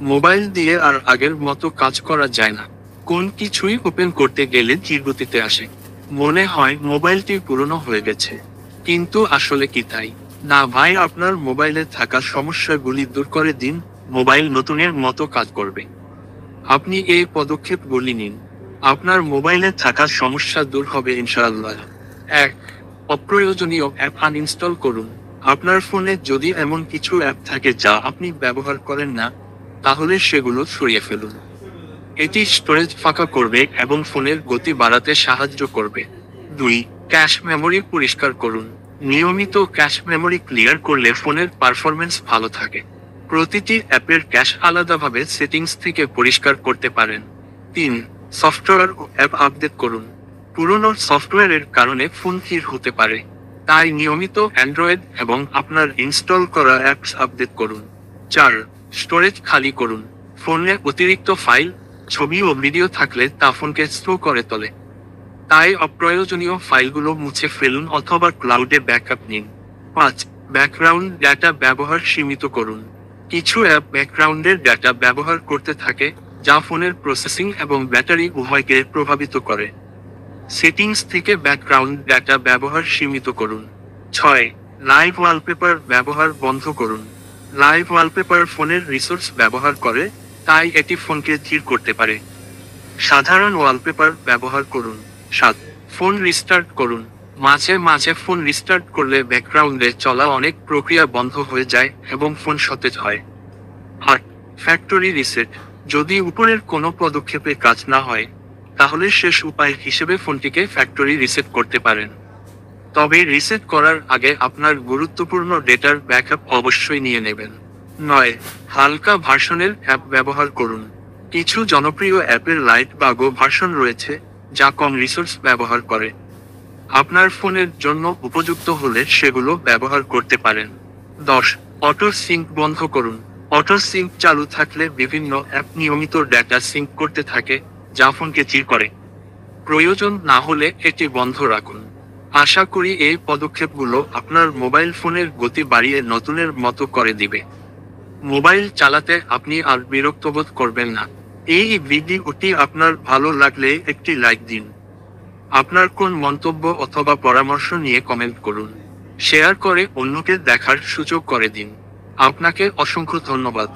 Mobile দিয়ে আর আগের মতো কাজ করা যায় না। কোন কিছুই ওপেন করতে গেলে ধীরগতিতে আসে। মনে হয় মোবাইলটি পুরনো হয়ে গেছে। কিন্তু আসলে কি তাই? না ভাই, আপনার মোবাইলে থাকা সমস্যাগুলি দূর করে দিন, মোবাইল নতুনের মতো কাজ করবে। আপনি এই পদক্ষেপগুলি নিন, আপনার মোবাইলে থাকা সমস্যা দূর হবে ইনশাআল্লাহ। 1. অপ্রয়োজনীয় অ্যাপ আনইনস্টল করুন। আপনার ফোনে যদি এমন কিছু অ্যাপ থাকে যা আপনি ব্যবহার করেন না, তাহলে সেগুলো সরিয়ে ফেলুন। এটি স্টোরেজ ফাঁকা করবে এবং ফোনের গতি বাড়াতে সাহায্য করবে। 2. ক্যাশ মেমরি পরিষ্কার করুন। নিয়মিত ক্যাশ মেমরি ক্লিয়ার করলে ফোনের পারফরম্যান্স ভালো থাকে। প্রতিটি অ্যাপের ক্যাশ আলাদাভাবে সেটিংস থেকে পরিষ্কার করতে পারেন। 3. সফটওয়্যার ও অ্যাপ আপডেট করুন। পুরনো সফটওয়্যারের কারণে ফোন ধীর হতে পারে, তাই নিয়মিত অ্যান্ড্রয়েড এবং আপনার ইনস্টল করা অ্যাপস আপডেট করুন। 4. স্টোরেজ খালি করুন। ফোনে অতিরিক্ত ফাইল, ছবি ও ভিডিও থাকলে তা ফোনকে স্লো করে তোলে। তাই অপ্রয়োজনীয় ফাইলগুলো মুছে ফেলুন অথবা ক্লাউডে ব্যাকআপ নিন। 5. ব্যাকগ্রাউন্ড ডেটা ব্যবহার সীমিত করুন। কিছু অ্যাপ ব্যাকগ্রাউন্ডের ডেটা ব্যবহার করতে থাকে, যা ফোনের প্রসেসিং এবং ব্যাটারি উভয়কে প্রভাবিত করে। সেটিংস থেকে ব্যাকগ্রাউন্ড ডেটা ব্যবহার সীমিত করুন। 6. লাইভ ওয়ালপেপার ব্যবহার বন্ধ করুন। লাইভ ওয়ালপেপার ফোনের রিসোর্স ব্যবহার করে, তাই এটি ফোনকে ধীর করতে পারে। সাধারণ ওয়ালপেপার ব্যবহার করুন। 7. ফোন রিস্টার্ট করুন। মাঝে মাঝে ফোন রিস্টার্ট করলে ব্যাকগ্রাউন্ডে চলা অনেক প্রক্রিয়া বন্ধ হয়ে যায় এবং ফোন সতেজ হয়। 8. Factory reset. যদি উপরের কোনো পদক্ষেপে কাজ না হয়, তাহলে শেষ উপায় হিসেবে ফোনটিকে ফ্যাক্টরি রিসেট করতে পারেন। তবে রিসেট করার আগে আপনার গুরুত্বপূর্ণ ডেটার ব্যাকআপ অবশ্যই নিয়ে নেবেন। 9. হালকা ভার্সনের অ্যাপ ব্যবহার করুন। কিছু জনপ্রিয় অ্যাপের লাইট বা গো ভার্সন রয়েছে, যা কম রিসোর্স ব্যবহার করে। আপনার ফোনের জন্য উপযুক্ত হলে সেগুলো ব্যবহার করতে পারেন। 10. অটো সিঙ্ক বন্ধ করুন। অটো সিঙ্ক চালু থাকলে বিভিন্ন অ্যাপ নিয়মিত ডেটা সিঙ্ক করতে থাকে, যা ফোনকে ধীর করে। প্রয়োজন না হলে এটি বন্ধ রাখুন। আশা করি এই পদক্ষেপগুলো আপনার মোবাইল ফোনের গতি বাড়িয়ে নতুনের মতো করে দিবে। মোবাইল চালাতে আপনি আর বিরক্ত বোধ করবেন না। এই ভিডিওটি আপনার ভালো লাগলে একটি লাইক দিন। আপনার কোন মন্তব্য অথবা পরামর্শ নিয়ে কমেন্ট করুন। শেয়ার করে অন্যকে দেখার সুযোগ করে দিন। আপনাকে অসংখ্য ধন্যবাদ।